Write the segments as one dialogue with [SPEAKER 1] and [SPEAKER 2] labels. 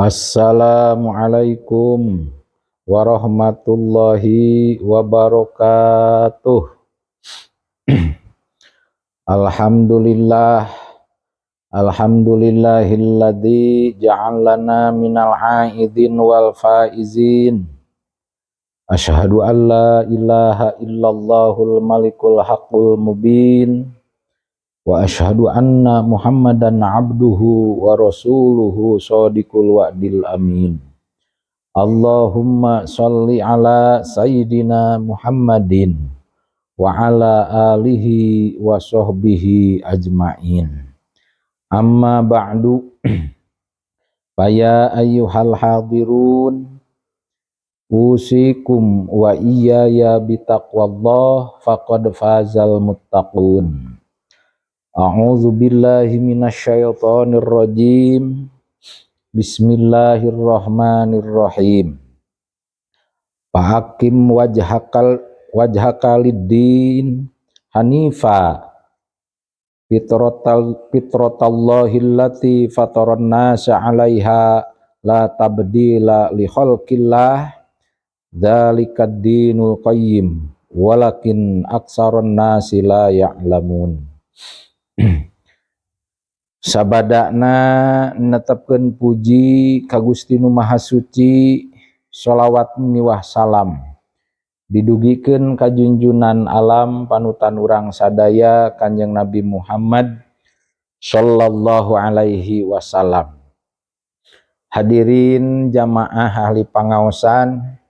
[SPEAKER 1] Assalamualaikum warahmatullahi wabarakatuh. Alhamdulillahilladzi ja'alana minal aidin wal faizin. Asyhadu an la ilaha illallahul malikul haqqul mubin. Wa asyhadu anna Muhammadan abduhu wa rasuluhu shadiqul wa'dil amin. Allahumma sholli ala sayyidina Muhammadin wa ala alihi wa sahbihi ajmain. Amma ba'du. Faya ayyuhal hadirun usikum wa iyaya bitaqwallah faqad fazal muttaqun. A'udzu billahi minasyaitonir rajim. Bismillahirrahmanirrahim. Fahaqim wajhaka lid-din hanifa fitratallahi allati fataran nasa 'alaiha la tabdila li khalqillah dzalikad dinul qayyim walakin aktsarun nasi la ya'lamun. Sabadana netepkeun puji ka Gusti Nu Maha Suci, sholawat miwah salam didugikeun ka junjunan alam panutan urang sadaya Kanjeng Nabi Muhammad sallallahu alaihi wasallam. Hadirin jamaah ahli pangaosan,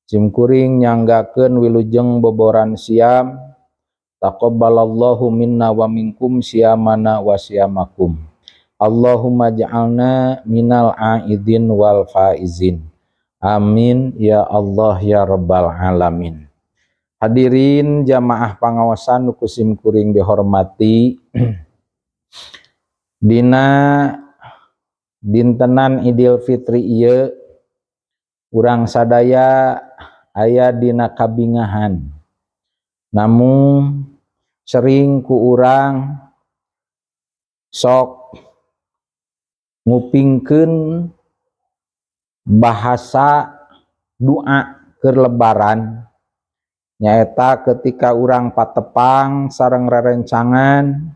[SPEAKER 1] simkuring nyanggakeun wilujeng boboran siam. Taqabbalallahu minna wa minkum siyamana wa siyamakum. Allahumma ja'alna minal aidin wal faizin. Amin ya Allah ya rabbal alamin. Hadirin jamaah pangaosan nu kusim kuring dihormati. Dina dintenan Idul Fitri ieu urang sadaya aya dina kabingahan. Namun sering ku urang sok ngupingkeun bahasa doa keur lebaran nyaeta ketika urang patepang sareng rerencangan,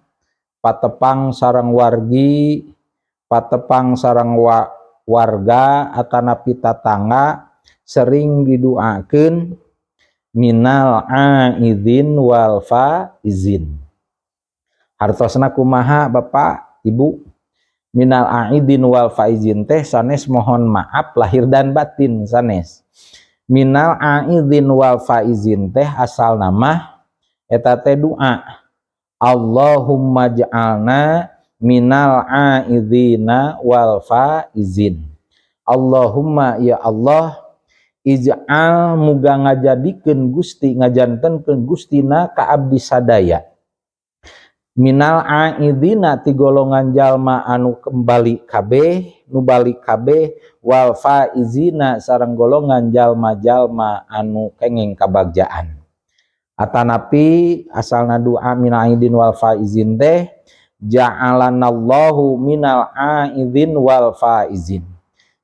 [SPEAKER 1] patepang sareng wargi, patepang sareng warga atanapi tatangga sering didoakeun minal aidin wal faizin. Hartosna kumaha Bapak Ibu? Minal aidin wal faizin teh sanes mohon maaf lahir dan batin sanes. Minal aidin wal faizin teh asal nama eta teh doa. Allahumma ja'alna minal aidina wal faizin. Allahumma ya Allah ij'al muga ngajadikeun Gusti ngajantenkeun Gustina ka abdi sadaya minal aidina ti golongan jalma anu kembali kabeh nu balik kabeh wal faizina sareng golongan jalma-jalma anu kenging kabagjaan. Atanapi asalna doa minal aidin wal faizin teh ja'alanallahu minal aidin wal faizin.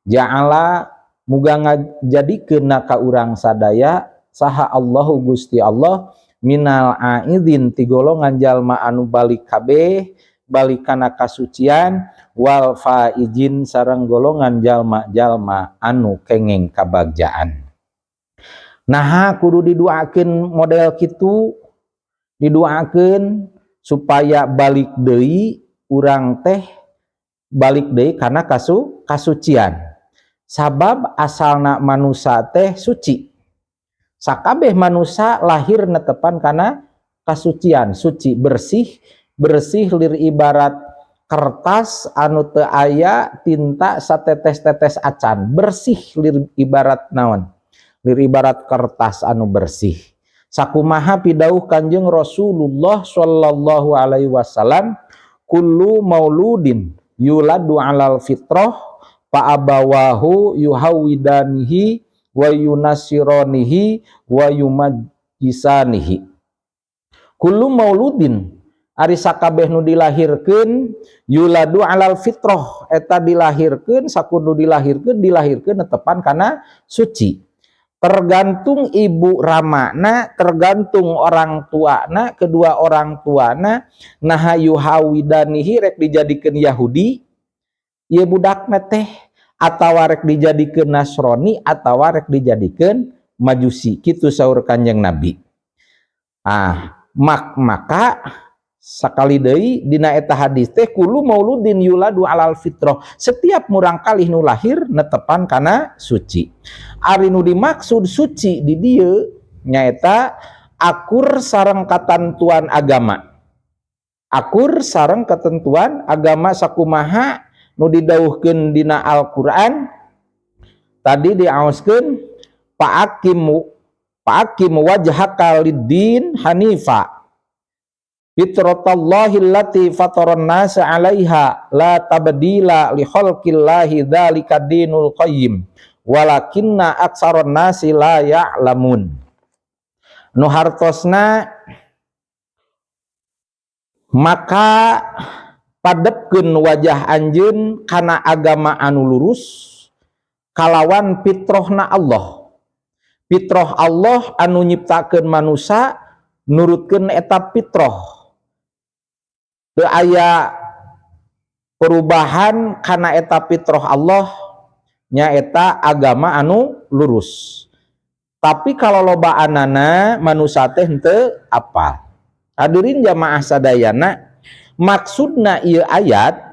[SPEAKER 1] Ja'ala muga ngajadikeun ka urang sadaya saha Allahu Gusti Allah minal aidin ti golongan jalma anu balik kabeh balik kana kasucian wal faizin sareng golongan jalma-jalma anu kenging kabagjaan. Naha kudu didoakeun model kitu, didoakeun supaya balik deui urang teh balik deui kana kasucian. Sabab asalna manusia teh suci. Sakabeh manusia lahir netepan kana kasucian, suci bersih lir ibarat kertas anu teu aya tinta satetes-tetes acan, bersih lir ibarat naon? Lir ibarat kertas anu bersih. Sakumaha pidauh Kanjeng Rasulullah sallallahu alaihi wasallam, kullu mauludin yuladu alal fitrah fa abawahu yuhawidanihi wa yunasironihi wa yumajisanihi. Kullu mauludin ari sakabeh nu dilahirkeun yuladu alal fitrah, eta dilahirkeun sakudu dilahirkeun netepan kana suci. Tergantung ibu ramana, tergantung orang tuana, kedua orang tuana nahayu hawidanihi rek dijadikeun Yahudi ieu budak teh atawa rek dijadikeun Nasrani atawa rek dijadikeun Majusi, kitu saur Kanjeng Nabi. Maka sakali deui dina eta hadis teh kullu mauludin yuladu alal fitrah, setiap murang kalih nu lahir netepan kana suci. Ari nu dimaksud suci di dieu nyaeta akur sareng katentuan agama. Akur sareng ketentuan agama sakumaha nu didawuhkeun dina Al-Qur'an tadi diaoskeun fa'akim wajhaka lid-din hanifa fitratallahi allati fataran nasa 'alaiha la tabdila li khalqillahi dzalika dinul qayyim walakinna aksaron nasi la ya'lamun. Nu hartosna maka padepkeun wajah anjeun kana agama anu lurus kalawan fitrahna Allah. Fitrah Allah anu nyiptakeun manusia nurutkeun eta fitrah. Teu aya perubahan kana eta fitrah Allah nyaeta agama anu lurus. Tapi kalau loba anana manusia teh henteu apa. Hadirin jamaah sadayana, maksudna ieu ayat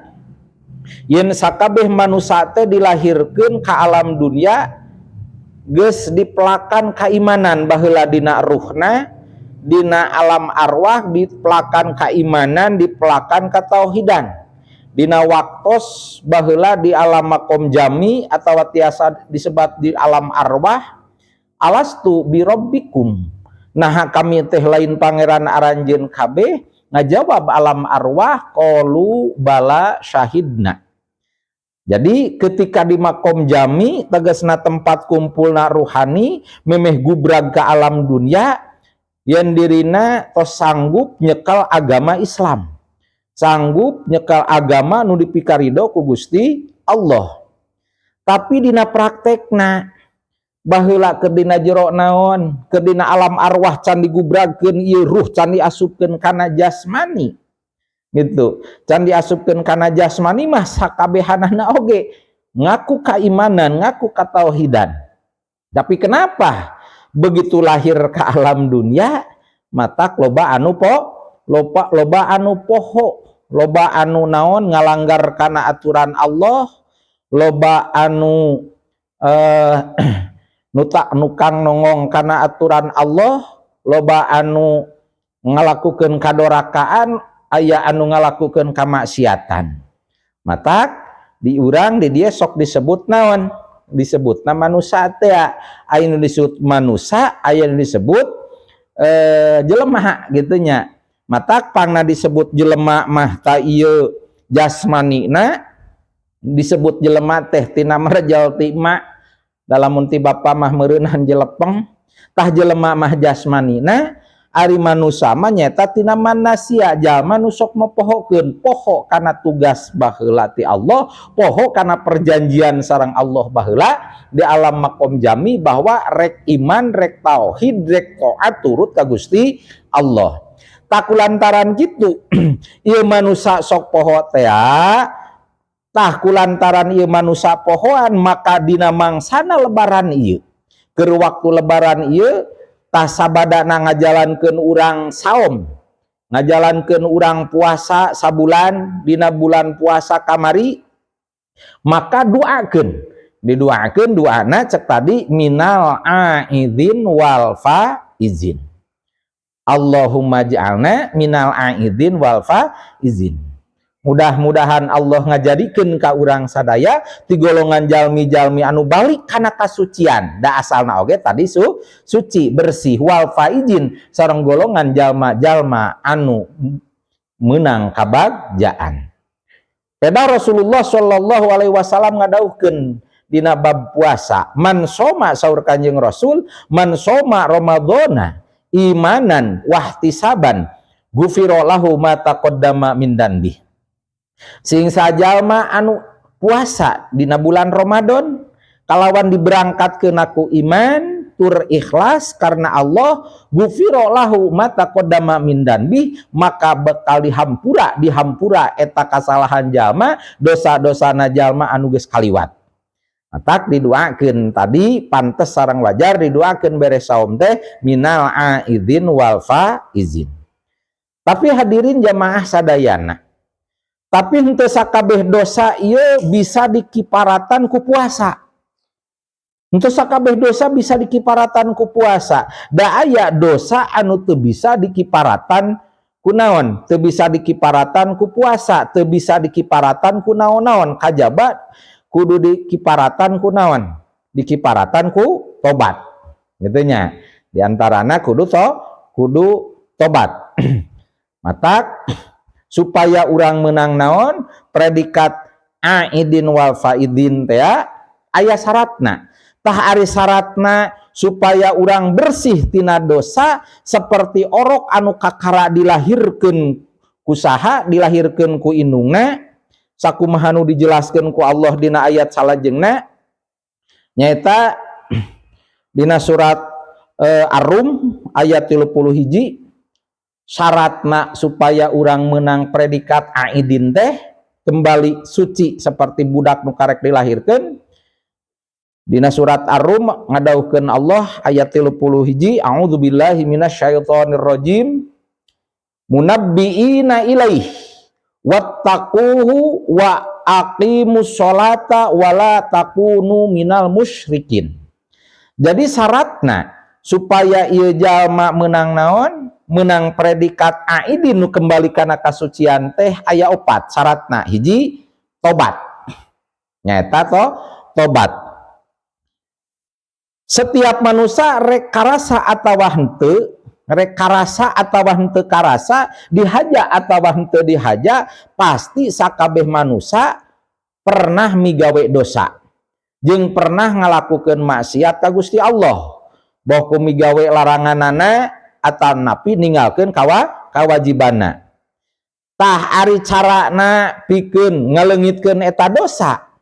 [SPEAKER 1] yen sakabeh manusia teh dilahirkeun ka alam dunia geus dipelakan keimanan baheula dina ruhna, dina alam arwah dipelakan keimanan, dipelakan katauhidan. Dina waktos baheula di alam makom jami atawa tiasa disebat di alam arwah alastu birabbikum. Nah kami teh lain pangeran aranjeun kabeh, ngajawab alam arwah qalu bala syahidna. Jadi ketika di makom jami tegasna tempat kumpulna ruhani memeh gubrag ke alam dunia yen dirina tos sanggup nyekel agama Islam, sanggup nyekel agama nu dipikarido ku Gusti Allah. Tapi dina praktekna baheula keur dina jero naon, keur dina alam arwah can digubragkeun ieu ruh can diasupkeun kana jasmani. Gitu. Can diasupkeun kana jasmani mah sakabehanana oge ngaku keimanan, ngaku katauhidan. Tapi kenapa begitu lahir ke alam dunia matak loba anu loba anu poho, loba anu naon ngalanggar kana aturan Allah, loba anu nukang nongong kana aturan Allah, loba anu ngalakukeun kadorakaan, aya anu ngalakukeun kamaksiatan. Matak di urang di dieu sok disebut naon? Disebutna manusia teh. Aya nu disebut manusia, aya nu disebut jelema gitu nya. Matak pangna disebut jelema mah ta ieu jasmanina, disebut jelema teh tina marjal ti ema, dalamun ti bapa mah meureunan jelepeng, tah jelema mah jasmanina. Ari manusia mah nyata tina manasia jalma nu sok mepohokeun, poho kana tugas baheula ti Allah, poho kana perjanjian sareng Allah baheula di alam makom jami bahwa rek iman, rek tauhid, rek taat turut ka Gusti Allah. Takulantaran kitu ieu manusia sok poho teh tah kulantaran ieu manusia pohoan maka dina mangsana lebaran ieu keur waktu lebaran ieu tah sabadana ngajalankeun urang saum, ngajalankeun urang puasa sabulan dina bulan puasa kamari, maka doakeun, didoakeun doana cek tadi minal aidin wal faizin. Allahumma ja'alna minal aidin wal faizin. Mudah-mudahan Allah ngajadikeun ka urang sadaya ti golongan jalmi-jalmi anu balik kana kasucian. Da asalna oge tadi suci, bersih, wal faizin sareng golongan jalma-jalma anu meunang kabagjaan. Peda Rasulullah sallallahu alaihi wasallam ngadauhkeun dina bab puasa, man soma saur Kanjeng Rasul, man soma ramadhana imanan wahtisaban ghufira lahu ma taqaddama min danbi. Sing sajalma anu puasa dina bulan Ramadan kalawan diberangkatkeun aku iman tur ikhlas karena Allah, ghufira lahu ma taqaddama min danbi, maka bakal dihampura eta kasalahan jalma, dosa-dosana jalma anu geus kaliwat. Matak didoakeun tadi pantes sareng wajar didoakeun beres saum teh minal aidin wal faizin. Tapi hadirin jamaah sadayana, tapi henteu sakabeh dosa ieu bisa dikiparatan ku puasa. Henteu sakabeh dosa bisa dikiparatan ku puasa. Da aya dosa anu teu bisa dikiparatan ku naon? Teu bisa dikiparatan ku puasa, teu bisa dikiparatan ku naon-naon. Kajaba kudu dikiparatan ku naon? Dikiparatan ku tobat. Gitu nya. Di antarana kudu tobat. Matak supaya urang menang naon? Predikat aidin wal faidin teh aya syaratna. Tah ari syaratna supaya urang bersih tina dosa seperti orok anu kakara dilahirkeun ku saha, dilahirkeun ku indungna, sakumaha nu dijelaskeun ku Allah dina ayat salajengna nyaeta dina surat Ar-Rum ayat 31, syaratna supaya urang menang predikat aidin teh kembali suci seperti budak nu karek dilahirkeun. Dina surat Ar-Rum ngadaukeun Allah ayat 31, a'udzubillahi minasyaitonir rajim, munabbiina ilaih wattaquhu wa aqimus sholata wala takunu minal musyrikin. Jadi syaratna supaya ieu jalma menang naon? Menang predikat aidin nu kembali kana kasucian teh aya 4 syaratna. Hiji, tobat. Nyaeta tobat. Setiap manusia rek karasa atawa henteu, rek karasa atawa henteu karasa, dihaja atawa henteu dihaja, pasti sakabeh manusia pernah migawe dosa jeung pernah ngalakukeun maksiat ka Gusti Allah. Boh ku migawe laranganana atanapi ninggalkeun kawajibanna. Tah ari carana pikeun ngaleungitkeun eta dosa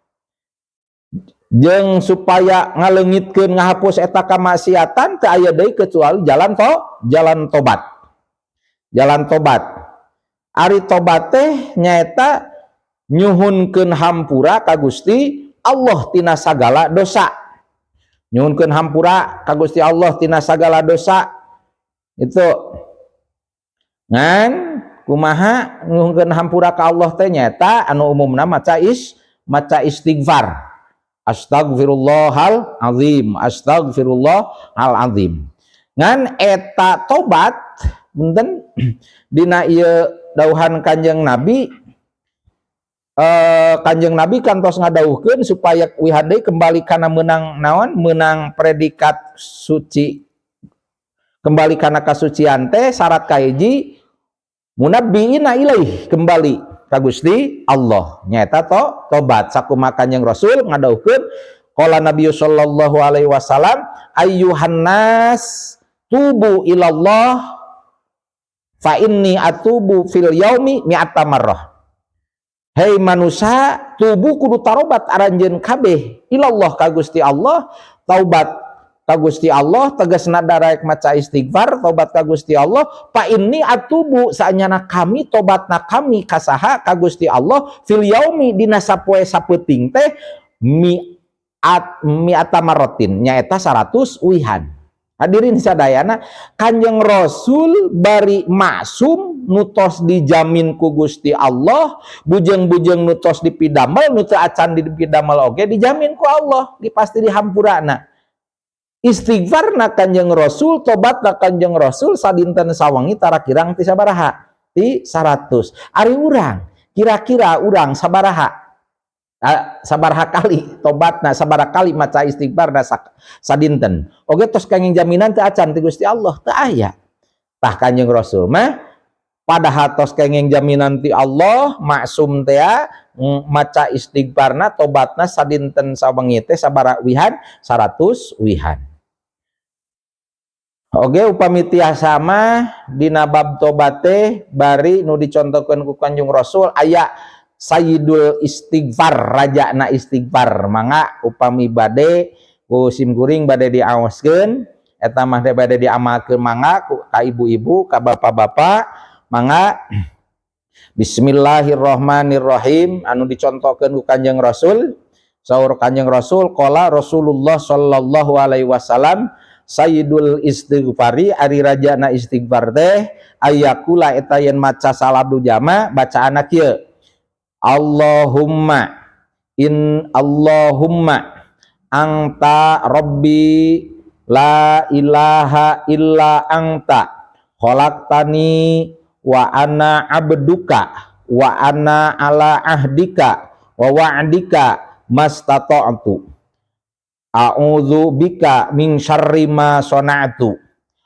[SPEAKER 1] jeung supaya ngaleungitkeun ngahapus eta kamaksiatan teu aya deui kecuali jalan tobat. Jalan tobat. Ari tobat teh nyaeta nyuhunkeun hampura ka Gusti Allah tina sagala dosa. Nyuhunkeun hampura ka Gusti Allah tina sagala dosa. Itu ngan kumaha nyuhunkeun hampura ka Allah teh nyaeta anu umumna maca istighfar. Astagfirullahal azim, astagfirullahal azim. Ngan eta tobat punten dina ieu dauhan Kanjeng Nabi, Kanjeng Nabi kantos ngadauhkeun supaya wihade kembali kana menang naon? Menang predikat suci, kembali kana kasucian teh syarat kahiji munabbiina ilaih, kembali ka Gusti Allah, nyaeta tobat. Sakumaha Kanjeng Rasul ngadauhkeun qala Nabi sallallahu alaihi wasallam ayyuhan nas tubu ilallah fa inni atubu fil yaumi mi'ata marrah. Hei manusia, tubuh kudu tarobat aranjeun kabeh ilallah ka Gusti Allah, taubat ka Gusti Allah tegasna daek maca istighfar, tobat ka Gusti Allah. Pa inni atubu, saanyana kami tobatna kami kasaha ka Gusti Allah fil yaumi dina sapoe sapeuting teh mi'ata marratin, nyaeta 100 wihan. Hadirin sadayana, Kanjeng Rasul bari maksum nutos dijamin ku Gusti Allah, bujeng-bujeng nutos dipidamel, nu teu acan dipidamel oge dijamin ku Allah, dipasti dihampurana. Istighfarna Kanjeng Rasul, tobatna Kanjeng Rasul sadinten sawangi tara kirang ti sabaraha? Ti 100. Ari urang, kira-kira urang sabaraha? Sabaraha kali tobatna, sabaraha kali maca istighfarna sadinten. Oge tos kenging jaminan teu acan ti Gusti Allah, teu aya. Tah Kanjeng Rasul mah padahal tos kenging jaminan ti Allah, maksum teh maca istighfarna, tobatna sadinten sawengi teh sabaraha wihan? 100 wihan. Oge upami tiasa mah dina bab tobat teh bari nu dicontohkeun ku Kanjeng Rasul aya Sayyidul Istighfar, raja na istighfar. Mangga upami bade ku simkuring bade diaoskeun eta mah bade diamalkeun mangga ka ibu-ibu, ka bapak-bapak, mangga Bismillahirrahmanirrahim anu dicontohkeun ku Kanjeng Rasul. Saur Kanjeng Rasul qala Rasulullah sallallahu alaihi wasallam Sayyidul istighfari ari rajana istighfar teh ayakula eta yen maca saladu jama bacaana kieu Allahumma anta rabbi la ilaha illa anta khalaqtani wa ana abduka wa ana ala ahdika wa wa'dika mastata'tu a'udzu bika min syarri ma sana'tu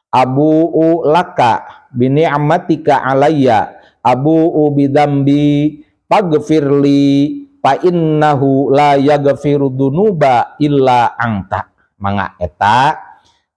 [SPEAKER 1] abu'u laka bi ni'matika alayya abu'u bi dzambi faghfirli fa innahu la yaghfiru dzunuba illa anta. Mangga eta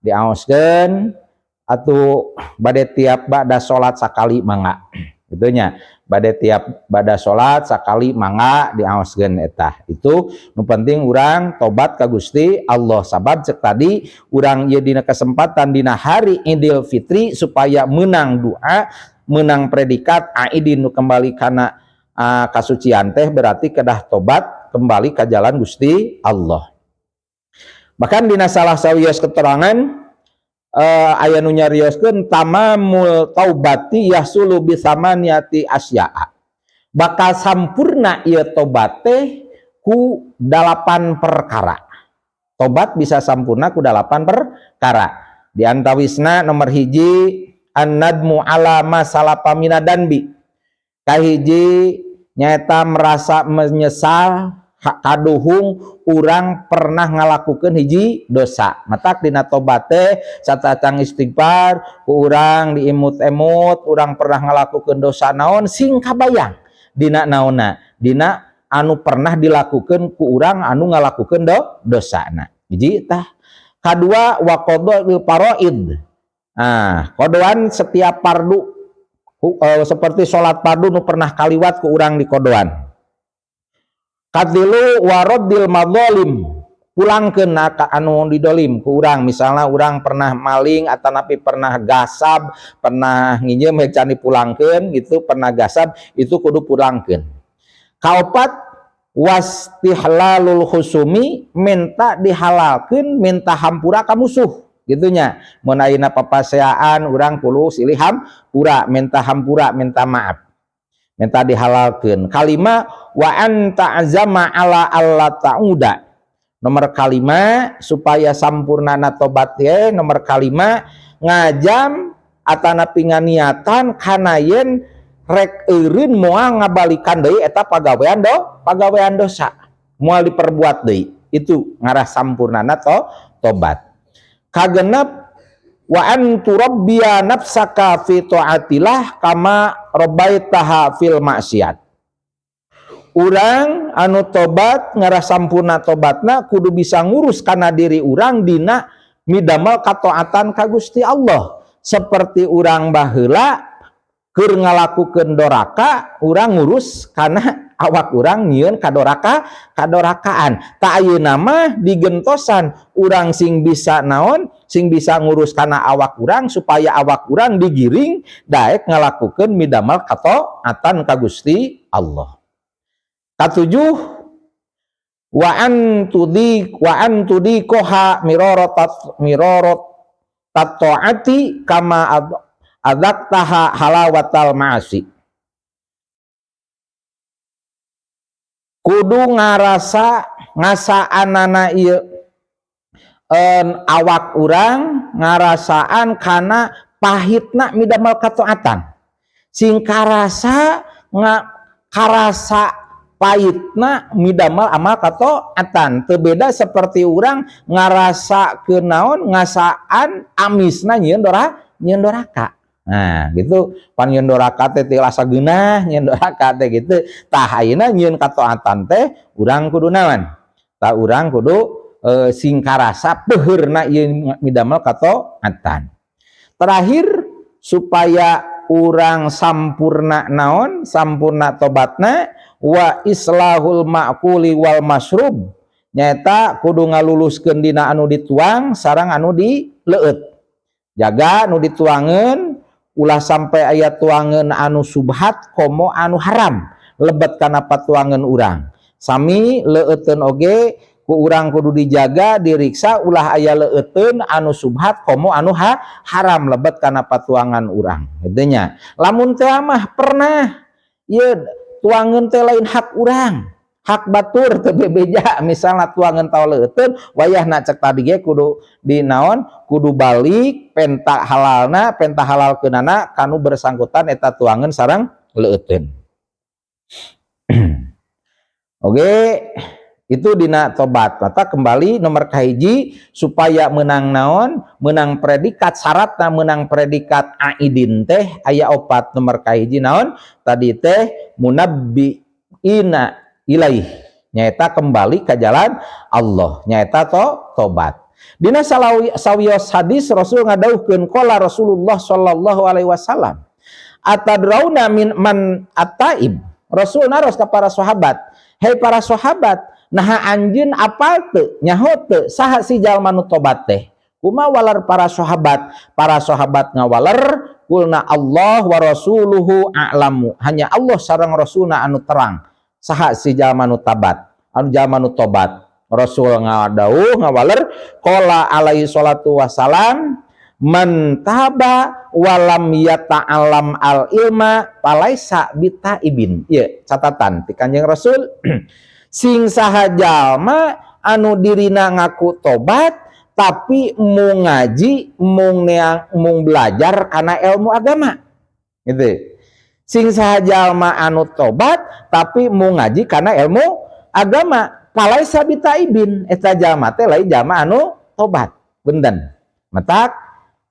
[SPEAKER 1] diaoskeun atuh bade tiap bada salat sakali mangga kitu nya. Bade tiap bada salat sakali mangga diaoskeun eta. Itu nu penting urang tobat ka Gusti Allah. Sabab cek tadi urang ieu dina kesempatan dina hari Idul Fitri supaya menang doa, menang predikat aidin nu kembali kana kasucian teh berarti kedah tobat kembali ka jalan Gusti Allah. Bahkan dina salah sawios keterangan aya nu nyarioskeun tamamul taubati yasulu bi samaniyati asya'a. Bakal sampurna ieu tobat teh ku 8 perkara. Tobat bisa sampurna ku 8 perkara. Di antawisna nomor hiji an-nadmu ala ma salafa minadanbi. Kahiji nyaeta merasa menyesal kaduhung urang pernah ngalakukeun hiji dosa. Matak dina tobat teh satacang istighfar ku urang diimut-emut urang pernah ngalakukeun dosa naon sing kabayang dina naonna dina anu pernah dilakukeun ku urang anu ngalakukeun dosana. Hiji tah. Kadua wa qada'il faraid. Kodoan setiap fardu seperti sholat fardu nu pernah kaliwat ku urang di kodoan. Katilu waradil madzalim, pulangkeun ka anu didolim ku urang. Misalnya urang pernah maling atanapi pernah gasab, pernah nginjem can dipulangkeun gitu, pernah gasab itu kudu pulangkeun. Kaopat wastihlalul khusumi, minta dihalalkeun, minta hampura ka musuh gitunya. Mun ayeuna papaseaan urang kudu silih hampura, minta hampura, minta maaf. Minta dihalalkeun. Kalima wa anta azama ala alla ta'uda. Nomor kalima supaya sampurnana tobat ye, nomor kalima ngajam atanapi nganiatan kana yen rek eureun moal ngabalikan deui eta pagawean dosa. Moal diperbuat deui. Itu ngarah sampurnana tobat. Kagenep wa antu rabbiya nafsaka fi ta'atillah kama rabbaitaha fil maksiat. Urang anu tobat ngarah sampurna tobatna kudu bisa ngurus kana diri urang dina midamel kataatan ka Gusti Allah. Seperti urang baheula keur ngalakukeun doraka, urang ngurus kana awak urang nyieun kadorakaan. Ta ayeuna mah digentosan urang sing bisa naon, sing bisa ngurus kana awak urang supaya awak urang digiring daek ngalakukeun midamel kataatan ka Gusti Allah. Katujuh wa antudi koha mirorot taati kama adaktaha halawatal ma'asi. Kudu ngasaan ieu awak urang ngarasaan kana pahitna midamel kataatan. Sing karasa pahitna midamel amal kataatan. Teu beda seperti urang ngarasa kenaon ngasaan amisna nyieun doraka. Nah, gitu pan nyieun doraka teh rasa geunah nyieun doraka teh gitu. Tah ayeuna nyieun kataatan teh urang kudu naon? Tah urang kudu sing karasa peheurna ieu midamel kataatan. Terakhir supaya urang sampurna naon, sampurna tobatna wa islahul ma'kuli wal masrub, nyata kudu ngaluluskeun dina anu dituang sareng anu dileueut. Jaga anu dituangeun ulah sampai aya tuangeun anu subhat komo anu haram lebet kana patuangeun urang. Sami leueuteun oge ku urang kudu dijaga diriksa ulah aya leueuteun anu subhat komo anu haram lebet kana patuangan urang. Kitu nya. Lamun teu mah pernah ieu tuangeun teh lain hak urang. Hak batur teu bebeja, misalna tuangeun tahu leueuteun wayahna cek tadi ge kudu dinaon, kudu balik penta halalna, penta halalkeunana kanu bersangkutan eta tuangeun sareng leueuteun. Oke, itu dina tobat. Mata kembali nomor kahiji supaya menang naon, menang predikat syaratna menang predikat aidin teh aya 4 nomor kahiji naon? Tadi teh munabbiina ilaih, nyaeta kembali ke jalan Allah, nyaeta tobat. Dina sawios hadis Rasul ngadauhkeun qala Rasulullah sallallahu alaihi wasallam atadrauna min man ataib. Rasul naros ka para sahabat, hei para sahabat, naha anjeun apal teu nyaho teu saha si jalma nu tobat teh? Kumaha walar para sahabat? Para sahabat ngawaler kulna Allah wa rasuluhu a'lamu, hanya Allah sareng rasulna anu terang saha si jalma nu tabat, anu jalma nu tobat. Rasul ngadauh ngawaler qala alaihi salatu wasalam man taba walam yata'alam al ilma palaisa bitaibin. Ieu catatan ti Kanjeng Rasul sing saha jalma anu dirina ngaku tobat tapi mung ngaji mung belajar kana ilmu agama gitu. Sing saha jalma anu tobat tapi mau ngaji karena ilmu agama palaisa bitaibin, eta jalma teh lain jalma anu tobat benden. Matak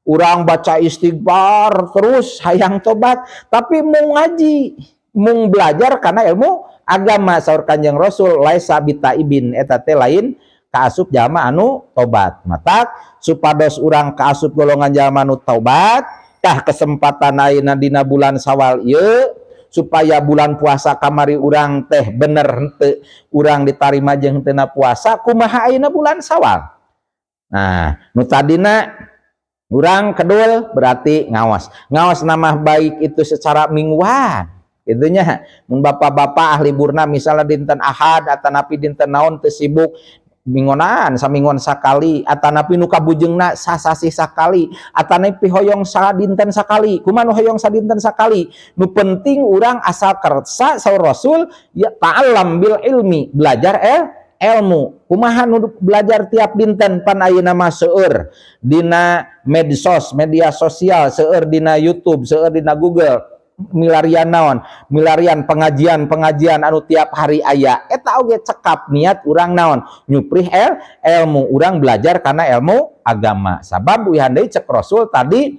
[SPEAKER 1] urang baca istighfar terus hayang tobat tapi mau ngaji mau belajar karena ilmu agama, saur Kanjeng Rasul laisa bitaibin, eta teh lain kaasup jalma anu tobat. Matak supados urang kaasup golongan jalma anu tobat, tah kesempatan ayeuna dina bulan Sawal ieu supaya bulan puasa kamari urang teh bener henteu urang ditarima jeung henteu puasa, kumaha ayeuna bulan Sawal. Nah, nu tadina urang kedul berarti ngaos. Ngaos nama baik itu secara mingguan. Itunya mun bapak-bapak ahli liburna misalnya dinten Ahad atanapi dinten naon teu sibuk mingonan samingon sakali atanapi nu kabujengna sasasi sakali atanapi hoyong sadinten sakali. Kumaha nu hoyong sadinten sakali? Nu penting urang asal kersa saur Rasul ya ta'allam bil ilmi, belajar ilmu. Kumaha nu belajar tiap dinten pan ayeuna mah seueur dina medsos, media sosial, seueur dina YouTube, seueur dina Google. Milarian naon, milarian pengajian anu tiap hari aya, eta oge cekap niat urang naon nyuprih ilmu, urang belajar karena ilmu agama. Sabab wihandai cek Rasul tadi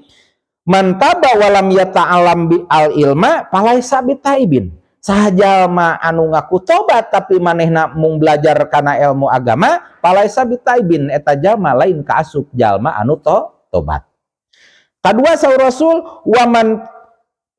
[SPEAKER 1] mantaba walam yata'alam bi al ilma palaisa bitaibin, sahajalma anu ngaku tobat tapi manehna mung belajar karena ilmu agama palaisa bitaibin, eta jalma lain kaasup jalma anu tobat. Kadua saur Rasul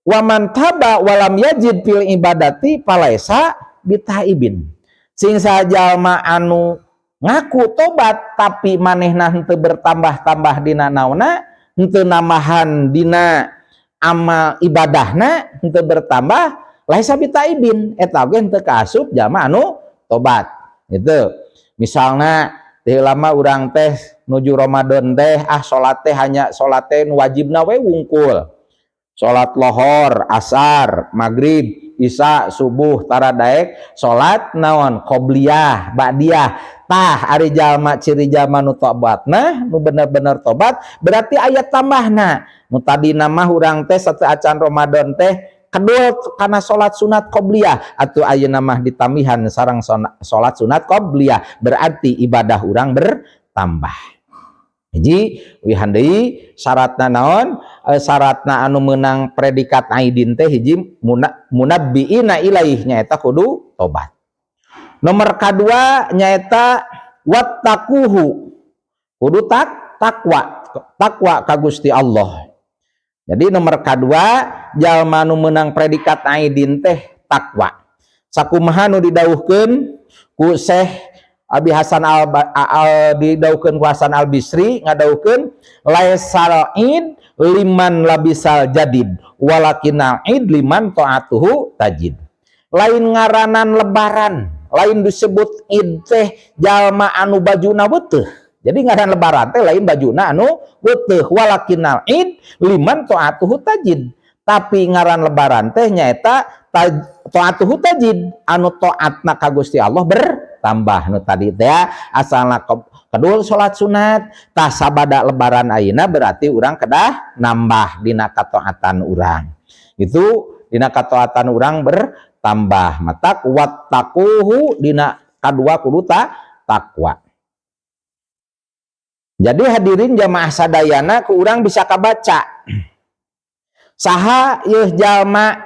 [SPEAKER 1] waman taba walam yajid fil ibadati palaisa bitaibin, sing sajalma anu ngaku tobat tapi manehna henteu bertambah-tambah dina naonna, henteu namahan dina amal ibadahna, henteu bertambah, laisa bitaibin, eta oge henteu kaasup jalma anu tobat. Gitu. Misalna teh lama urang teh nuju Ramadan teh salat teh hanya salat teh wajibna we wungkul. Salat lohor, asar, maghrib, isya, subuh, taradaek, salat naon qobliyah, ba'diyah. Tah ari jalma ciri jalma nu tobatna, nu bener-bener tobat, berarti ayat tambahna. Nu tadina mah urang teh satu acan Ramadan teh kedul kana salat sunat qobliyah, atuh ayeuna mah ditamihan sareng salat sunat qobliyah, berarti ibadah urang bertambah. Hiji wihandai syaratna naon, syaratna anu menang predikat aidin teh hiji munabbiina ilaih, nyaeta kudu tobat. Nomor kadua nyaeta wattaquhu, kudu takwa ka Gusti Allah. Jadi nomor kedua, jalma nu menang predikat aidin teh takwa. Sakumaha nu didawuhkeun ku Syekh Abi Hasan didawuhkeun ku Hasan Al Bisri ngadawuhkeun laisal id liman labisal jadid walakinal id liman taatuhu tajid. Lain ngaranan lebaran, lain disebut id teh jalma anu bajuna beuteuh. Jadi ngaran lebaran teh lain bajuna anu beuteuh, walakinal id liman taatuhu tajid. Tapi ngaran lebaran teh nyaeta taatuhu tajid, anu taatna ka Gusti Allah bertambah. Nu tadi teh asalna kedul salat sunat, tah sabada lebaran ayeuna berarti urang kedah nambah dina kataatan urang. Itu dina kataatan urang bertambah. Matak wattaquhu dina kadua kudu takwa. Jadi hadirin jamaah sadayana ku urang bisa kabaca saha yeuh jalma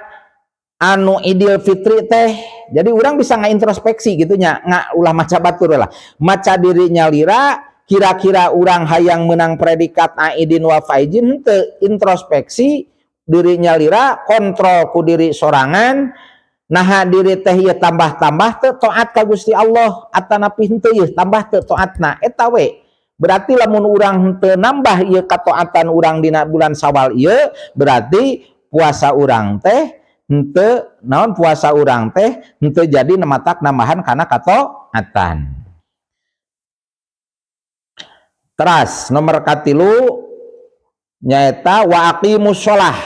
[SPEAKER 1] anu Idul Fitri teh. Jadi urang bisa ngaintrospeksi gitu nya, ulah maca batur lah. Maca diri nyalira kira-kira urang hayang menang predikat aidin wa faizin teu introspeksi diri nyalira, kontrol ku diri sorangan. Nah diri teh ieu tambah-tambah teu taat ka Gusti Allah atanapi henteu ieu tambah teu taatna eta we. Berarti lamun urang teu nambah ieu kataatan urang dina bulan Syawal ieu berarti puasa urang teh henteu naon, puasa urang teh henteu jadi namatak nambahan kana kataatan. Teras nomor katilu nyaeta wa aqimus shalah.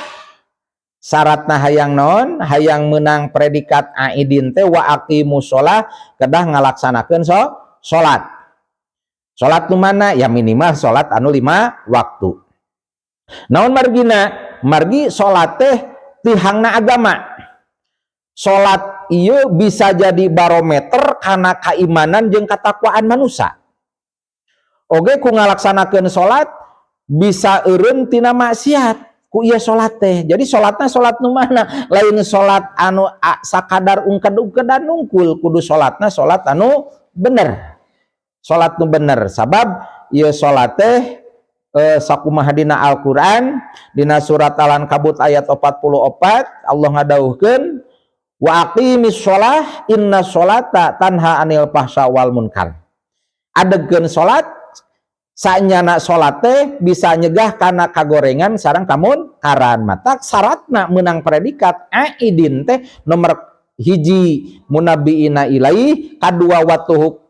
[SPEAKER 1] Syaratna hayang naon? Hayang menang predikat aidin teh wa aqimus shalah kedah ngalaksanakeun salat. Salat nu mana? Ya minimal salat anu 5 waktu. Naon margina? Margi salat teh tihangna agama. Salat ieu bisa jadi barometer kana keimanan jeung katakwaan manusia. Oge ku ngalaksanakeun salat bisa eureun tina maksiat ku ieu salat teh. Jadi salatna salat nu mana? Lain salat anu sakadar ungked-ungkedan nungkul, kudu salatna salat anu bener. Salat nu bener, sabab ieu salat teh sakumaha dina Al-Qur'an dina surat Al-Ankabut ayat 44 Allah ngadawuhkeun wa aqimis shalah inna sholata tanha anil fahsya wal munkar. Adegeun salat sanyana salat teh bisa nyegah kana kagorengan sareng kamunkaran. Matak syaratna menang predikat aidin teh nomor hiji munabiina ilai, kadua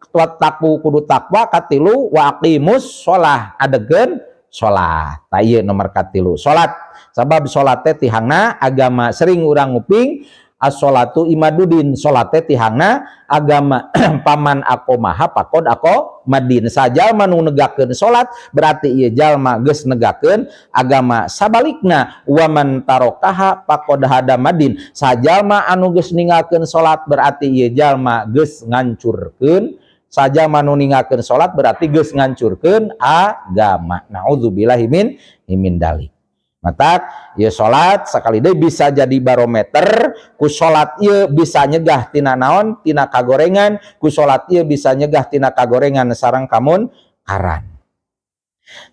[SPEAKER 1] wattaqu kudu takwa, katilu wa aqimus shalah adegeun salat. Tah ieu nomor katilu salat. Sabab salat teh tihangna agama. Sering urang nguping as-sholatu imaduddin, salat teh tihangna agama. Paman aqomaha faqad aqomadin. Sajalma nu negakeun salat berarti ieu jalma geus negakeun agama. Sabalikna waman tarokaha faqad hadamadin. Sajalma anu geus ninggalkeun salat berarti ieu jalma geus ngancurkeun. Saja manu ninggalkeun salat berarti geus ngancurkeun agama. Nauzubillahi min dalik. Matak ieu salat sakali deui bisa jadi barometer. Ku salat ieu bisa nyegah tina naon? Tina kagorengan. Ku salat ieu bisa nyegah tina kagorengan sareng kamunkaran.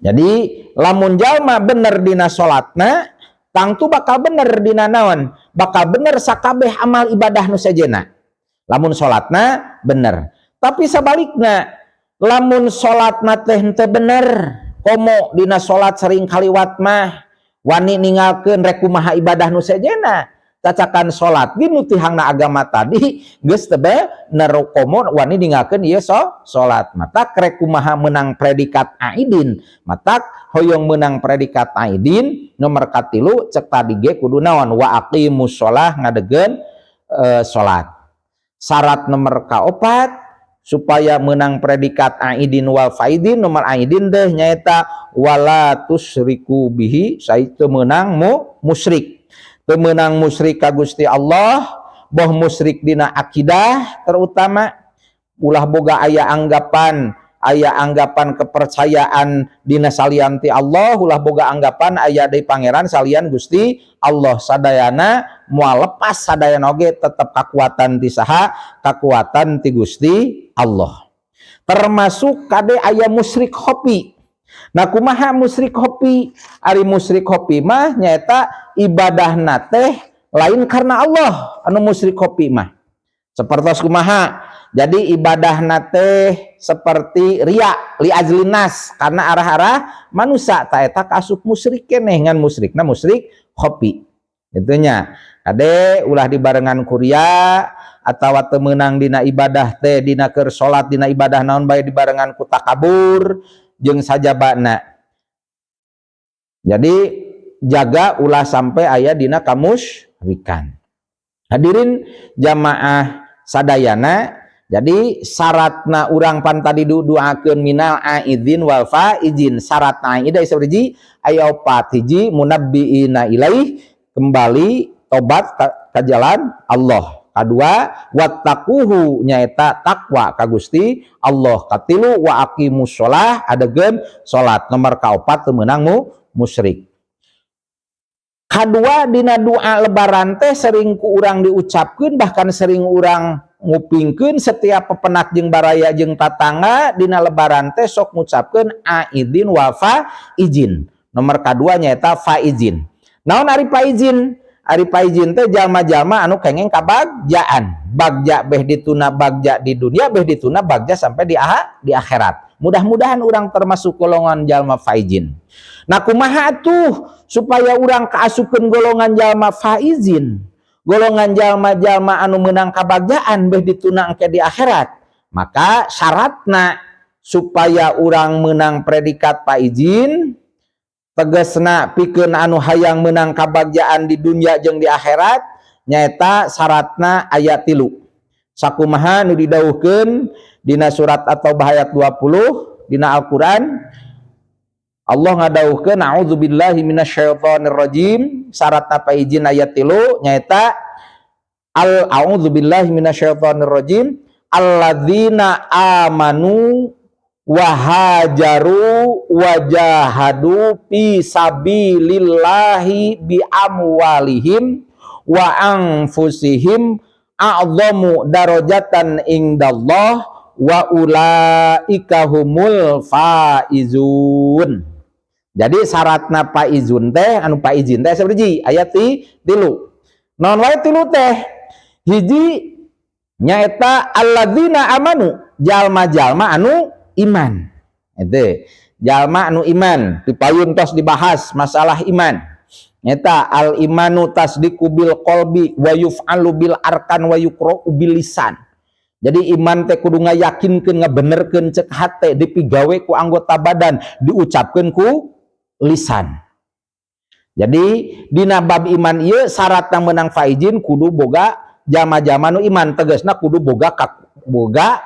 [SPEAKER 1] Jadi lamun jalma bener dina salatna, tangtu bakal bener dina naon? Bakal bener sakabeh amal ibadah nu sejenna. Lamun salatna bener. Tapi sebaliknya, lamun salatna teh henteu bener, komo dina salat sering kaliwat mah wani ninggalkeun rek kumaha ibadah nu sejenna. Cacakan salat ge nu tihangna agama tadi geus teu bener, komo wani ninggalkeun ieu salat. Matak rek kumaha menang predikat aidin. Matak hoyong menang predikat aidin nomor katilu cek tadi ge kudu naon? Wa aqimus shalah ngadegeun salat. Syarat nomor kaopat supaya menang predikat aidin wal faidin, nomor aidin deh nyaeta wala tusyriku bihi, saeuti menang musyrik. Teu meunang musyrik ka Gusti Allah, boh musyrik dina akidah terutama, ulah boga aya anggapan kepercayaan dina salian ti Allah, ulah boga anggapan aya deui pangeran salian Gusti Allah. Sadayana moal lepas sadayana oge tetep kakuatan ti saha? Kakuatan ti Gusti Allah. Termasuk kade aya musyrik khofi. Nah kumaha musyrik kopi? Ari musyrik kopi mah nyaeta ibadahna teh lain karena Allah anu musyrik kopi mah. Seperti kumaha? Jadi ibadahna teh seperti ria li ajlinas karena arah-arah manusia ta eta kaasup musyrik keneh ngan musyrikna musyrik kopi. Itunya. Ade ulah dibarengan kuria atau temenang dina ibadah teh dina keur salat dina ibadah naon bae dibarengan ku takabur jeung sajabana. Jadi jaga ulah sampai aya dina kamusyrikan. Hadirin jamaah sadayana, jadi syaratna urang pan tadi duakeun minal aidin wal faizin. Syaratna ida sabriji aya 4 hiji munabbiina ilaih kembali tobat ka jalan Allah. Kedua wattaquhu nyaeta takwa ka Gusti Allah. Katilu wa aqimus shalah adegeun salat. Nomor kaopat teu meunang musyrik. Kedua dina doa lebaran teh sering ku urang diucapkeun bahkan sering urang ngupingkeun setiap pepenak jeung baraya jeung tatangga dina lebaran teh sok ngucapkeun aidin wa faizin. Nomor kedua nyaeta faizin. Naon ari faizin? Ari faizin teh jalma-jalma anu kengeng kabagjaan. Bagja beh dituna bagja di dunia, beh dituna bagja sampai di akhirat. Mudah-mudahan urang termasuk golongan jalma faizin. Nah kumaha atuh supaya urang kaasukeun golongan jalma faizin? Golongan jalma-jalma anu meunang kabagjaan beh dituna engke di akhirat. Maka syaratna supaya urang meunang predikat faizin tegasna pikeun anu hayang meunang kabagjaan di dunia jeung di akhirat nyaeta syaratna aya 3. Sakumaha nu didawuhkeun dina surat At-Taubah ayat 20 dina Al-Qur'an. Allah ngadawuhkeun a'udzubillahi minasyaitonirrajim. Syaratna faizin ayat 3 nyaeta a'udzubillahi minasyaitonirrajim alladzina amanu wahajaru wajahadu fi sabilillahi bi amwalihim wa anfusihim a'dhamu darajatan indallah wa ulaika humul faizun. Jadi syaratna faizun teh anu faizin teh sabriji ayat 3. Naon wae 3 teh? Hiji nyaeta alladzina amanu, jalma-jalma anu iman. Itu jalma anu iman dipayun tos dibahas masalah iman. Nyata al imanu tasdiqu bil qalbi wa yuf'alu bil arkan wa yuqra'u bil lisan. Jadi iman teh kudu ngayakinkeun ngabenerkeun cek hate dipigawe ku anggota badan diucapkeun ku lisan. Jadi dina bab iman ieu syaratna meunang faizin kudu boga jama-jama nu iman tegasna kudu boga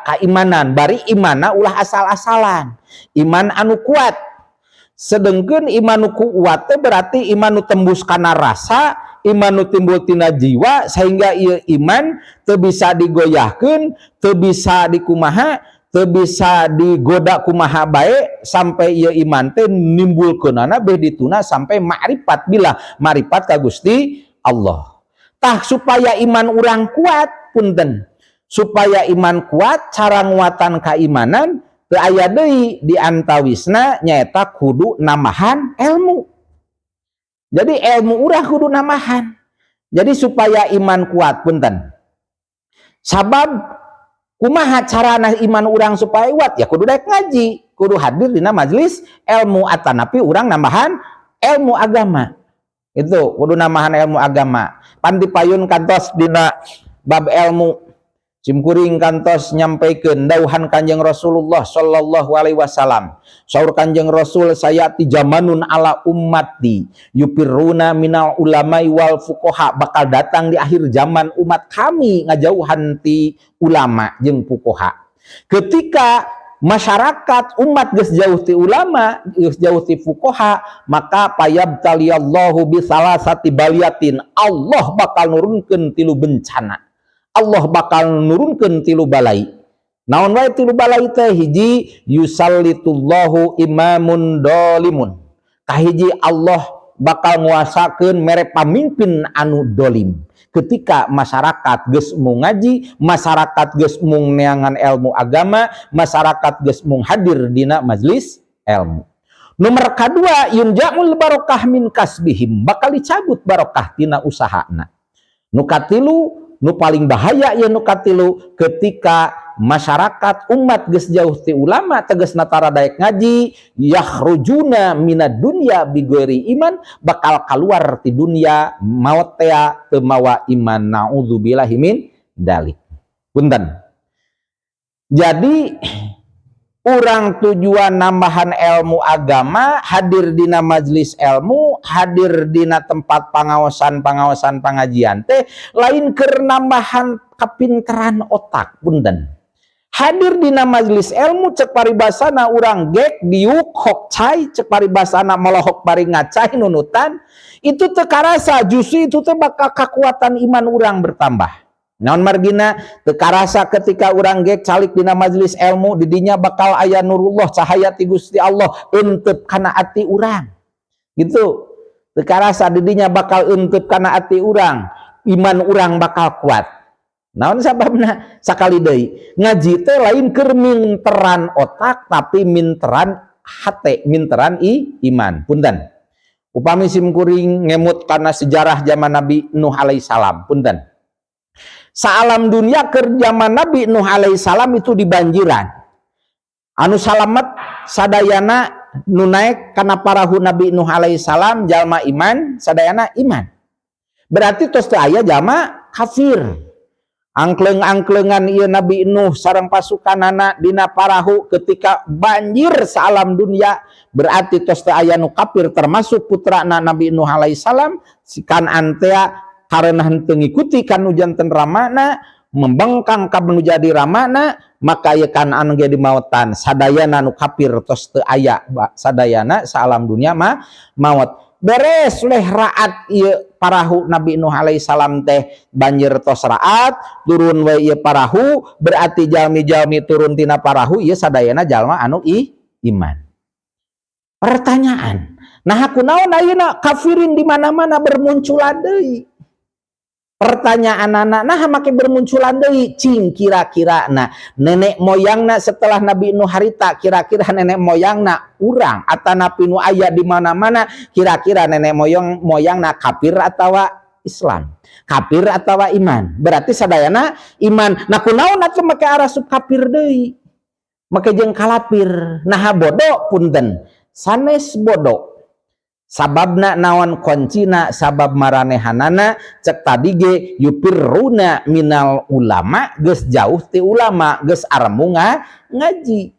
[SPEAKER 1] kaimanan. Bari imanna ulah asal-asalan. Iman anu kuat. Sedengkeun iman nu kuat teh berarti iman nu tembus kana rasa, iman nu timbul tina jiwa sehingga ieu iman teu bisa digoyahkeun, teu bisa dikumaha, teu bisa digoda kumaha bae sampai ieu iman teh nimbulkeunana beh dituna sampai ma'rifat billah, ma'rifat ka Gusti Allah. Tah supaya iman urang kuat punten. Supaya iman kuat cara nguatan keimanan teu aya deui di antawisna nyaeta kudu namahan ilmu. Jadi ilmu urang kudu namahan. Jadi supaya iman kuat punten. Sabab kumaha carana iman urang supaya kuat? Ya kudu daek ngaji, kudu hadir dina majelis ilmu atanapi urang nambahan ilmu agama. Itu kudu namahan ilmu agama. Pan dipayun kantos dina bab ilmu cimkuring kantos nyampaikeun dauhan Kanjeng Rasulullah sallallahu alaihi wasallam. Saur Kanjeng Rasul sayati zamanun ala ummati yupiruna minal ulamai wal fuqaha, bakal datang di akhir zaman umat kami ngajauhan ti ulama jeung fuqaha. Ketika masyarakat umat geus jauh ti ulama, geus jauh ti fuqaha, maka payabtaliyallahu bi salasati baliyatin. Allah bakal nurunkeun 3 bencana. Allah bakal nurunkeun 3 balai. Naon wae 3 balai teh? Hiji yusallitullahu imamun dolimun. Kahiji Allah bakal nguasakeun mere pamimpin anu dolim. Ketika masyarakat geus mung ngaji, masyarakat geus mung neangan ilmu agama, masyarakat geus mung hadir dina majelis ilmu. Nomor kedua, yunja'ul barokah min kasbihim, bakal dicabut barokah tina usahana. Nu katilu, nu paling bahaya ya nu katilu, ketika masyarakat umat geus jauh ti ulama tegasna tara daek ngaji, yakhrujuna minad dunya bighairi iman, bakal keluar ti dunia maot teh teu mawa iman. Naudzubillahi min dalik. Punten. Jadi urang tujuan nambahan ilmu agama, hadir dina majelis ilmu, hadir dina tempat pangaosan pengajian teh lain keur nambahan kapinteran otak. Punten. Hadir dina majelis ilmu cek paribasana urang gek diuk hok cai, cek paribasana melohok bari ngacai nunutan, itu teu karasa, justru itu teh bakal kekuatan iman urang bertambah. Naon margina teu karasa ketika urang gek calik dina majelis ilmu, didinya bakal aya nurullah, cahaya ti Gusti Allah eunteup kana ati urang. Gitu. Teu karasa didinya bakal eunteup kana ati urang, iman urang bakal kuat. Naon sababna? Sakali deui, ngaji teh lain keur minteran otak tapi minteran hate, minteran iman. Punten. Upami simkuring ngemut kana sejarah zaman Nabi Nuh alaihi salam. Punten. Saalam dunia keur zaman Nabi Nuh alaihi salam itu dibanjiran. Anu salamet sadayana nu naek kana parahu Nabi Nuh alaihi salam jalma iman, sadayana iman. Berarti tos teu aya jalma kafir. Angkleng-angklengan ieu Nabi Nuh sareng pasukanana dina parahu ketika banjir saalam dunia, berarti tos teu aya nu kafir termasuk putrana Nabi Nuh alaihi salam si Kan'an teh karena henteu ngikuti kanu janten ramana, membengkang ka nu jadi ramana, maka ieu Kan'an ge dimaotan. Sadayana nu kafir tos teu aya, sadayana saalam dunia mah maot. Beres leh raat ieu parahu Nabi Nuh alaihi salam teh banjir tos raat, turun we ieu parahu, berarti jalmi-jalmi turun tina parahu ieu sadayana jalma anu iman. Pertanyaan, nah kunaon ayeuna kafirin di mana-mana bermunculan deui? Pertanyaan anak, nah make bermunculan deui, cing kira-kira nah nenek moyangna setelah Nabi Nuh harita, kira-kira nenek moyangna urang atanapi nu aya di mana-mana, kira-kira nenek moyangna kafir atawa Islam, kafir atawa iman. Berarti sadayana iman. Nah kunaon atuh make arasup kafir deui, make jeung kalapir. Nah bodoh punten, sanes bodoh. Sababna naon koncina sabab maranehanana cek tadi ge yupiruna minal ulama, geus jauh ti ulama, geus aremu ngaji.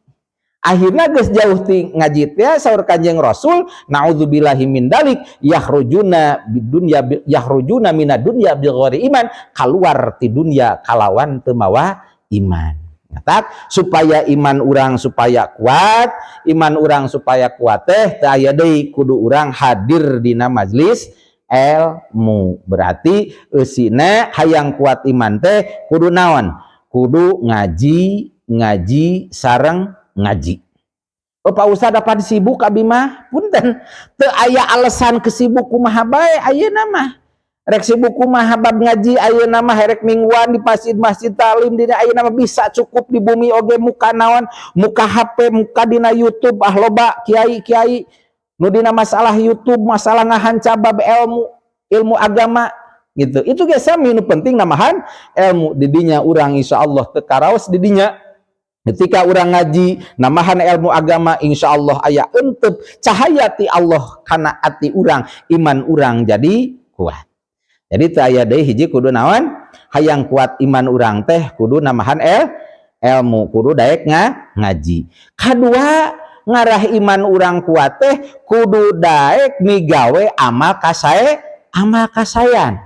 [SPEAKER 1] Akhirna geus jauh ti ngaji teh saur Kanjeng Rasul, naudzubillahi min dalik, yakhrujuna bidunya yakhrujuna minad dunya bighairi iman, kaluar ti dunya kalawan teu mawa iman. Ngatak supaya iman urang supaya kuat, iman urang supaya kuat teh teu aya deui kudu urang hadir dina majelis ilmu. Berarti eusina hayang kuat iman teh kudu naon? Kudu ngaji sareng ngaji. Oh Pak Ustad dapat sibuk abi mah? Punten, teu aya alasan kesibuk kumaha bae ayeuna mah. Rek sibuk kumaha bab ngaji ayeuna mah rek mingguan di masjid talim dina ayeuna mah bisa cukup di bumi oge muka naon, muka HP, muka dina YouTube, loba kiai-kiai nu dina masalah YouTube, masalah ngahanca bab ilmu agama gitu. Itu ge sami nu penting namahan ilmu didinya urang insyaallah teu karaos didinya. Ketika urang ngaji namahan ilmu agama insyaallah aya eunteup cahaya ti Allah kana ati urang, iman urang jadi kuat. Jadi teu aya deui hiji kudu naon? Hayang kuat iman urang teh kudu namahan ilmu, kudu daek ngaji. Kadua, ngarah iman urang kuat teh kudu daek migawe amal kasayan.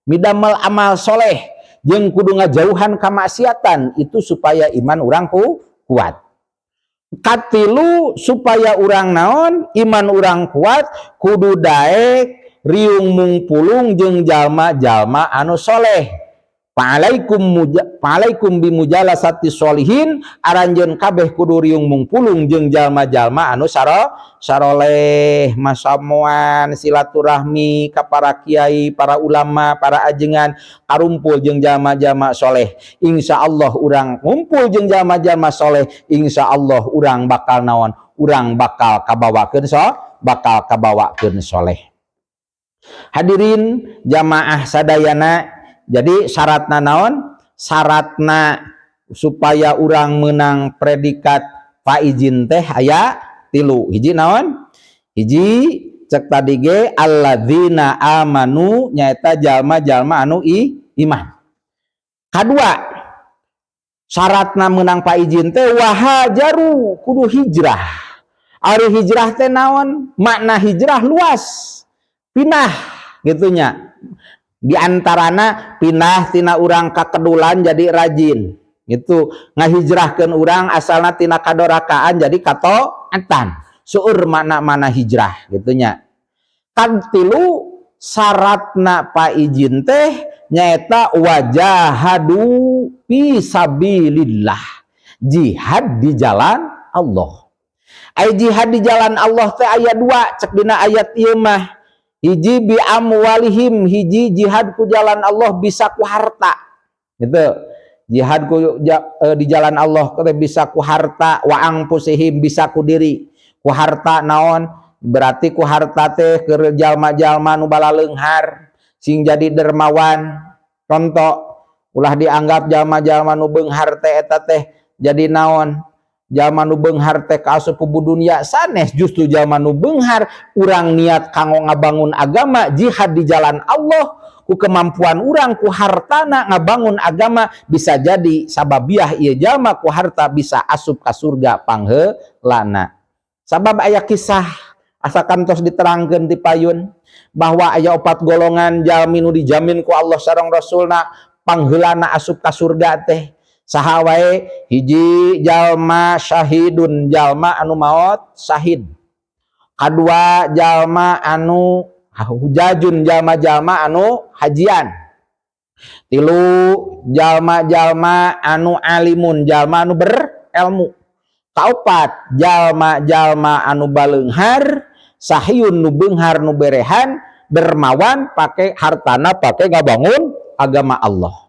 [SPEAKER 1] Midamel amal soleh jeung kudu ngajauhan kamaksiatan, itu supaya iman urang kuat. Katilu supaya urang naon? Iman urang kuat kudu daek riung mungpulung jeung jalma-jalma anu soleh. Pa'alaikum bimujalasati sholihin, aranjeun kabeh kudu riung mungpulung jeung jalma-jalma anu saroleh, masamoan silaturahmi ka para kiai, para ulama, para ajengan, karumpul jeung jalma-jalma soleh. Insyaallah urang ngumpul jeung jalma-jalma soleh, insyaallah urang bakal naon? urang bakal kabawakeun soleh. Hadirin jamaah sadayana, jadi syaratna naon? Syaratna supaya urang menang predikat faizin teh aya 3. Hiji naon? Hiji cek tadi ge alladzina amanu nyaeta jalma-jalma anu iman. Kadua, syaratna menang faizin teh wahajaru kudu hijrah. Ari hijrah teh naon? Makna hijrah luas. Pinah gitunya. Di antarana pinah tina urang kakedulan jadi rajin. Gitu. Ngahijrahkeun urang asalna tina kadorakaan jadi kataatan. Seueur makna hijrah gitunya. Kan 3 syaratna paizin teh nyaeta wajahadu fi sabilillah. Jihad di jalan Allah. Ai jihad di jalan Allah teh aya 2 cek dina ayat ieu mah. Hiji bi amwalihim, hiji jihad ku jalan Allah bisa ku harta. Gitu. Jihad ku di jalan Allah teh bisa ku harta, wa angpusihim bisa ku diri. Ku harta naon? Berarti ku harta teh keur jalma-jalma nu bala leunghar sing jadi dermawan. Contoh ulah dianggap jalma-jalma nu beunghar teh eta teh jadi naon? Jalma nu beunghar teh kaasup ku dunia sanes, justru jalma nu beunghar urang niat kanggo ngabangun agama jihad di jalan Allah ku kemampuan urang ku hartana ngabangun agama bisa jadi sababiah ieu jalma ku harta bisa asup ka surga pangheulana. Sabab aya kisah asa kantos diterangkeun ti payun bahwa aya 4 golongan jalmi nu dijamin ku Allah sareng Rasulna pangheulana asup ka surga teh. Saha wae? Hiji jalma syahidun, jalma anu maot syahid. Kadua jalma anu hujajun, jalma-jalma anu hajian. 3 jalma-jalma anu alimun, jalma anu berilmu. Kaopat jalma-jalma anu baleunghar, sahyun nu beunghar nu berehan, dermawan pake hartana pake ngabangun agama Allah.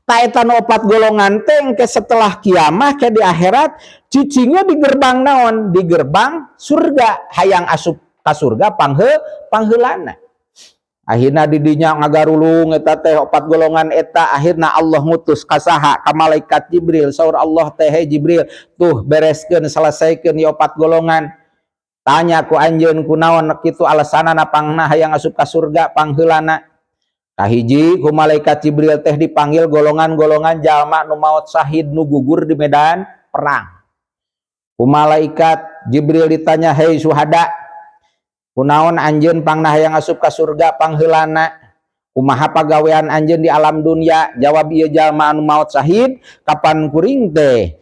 [SPEAKER 1] Taetan 4 golongan teh ke setelah kiamah ke di akhirat cicingnya di gerbang naon? Di gerbang surga, hayang asup ka surga pangheulana. Akhirna di dinya ngagarulung eta teh 4 golongan eta, akhirna Allah ngutus ka saha? Ka malaikat Jibril. Saur Allah teh, "Hei Jibril, tuh bereskeun selesaikeun ieu 4 golongan. Tanya ku anjeun kunaon kitu alasanana pangna hayang asup ka surga pangheulana." Kahiji ku malaikat Jibril teh dipanggil golongan-golongan jalma nu maot syahid nu gugur di medan perang. Ku malaikat Jibril ditanya, "Hei syuhada, kunaon anjeun pangna hayang asup ka surga pangheulana? Kumaha pagawean anjeun di alam dunia?" Jawab ieu jalma anu maot syahid, "Kapan kuring teh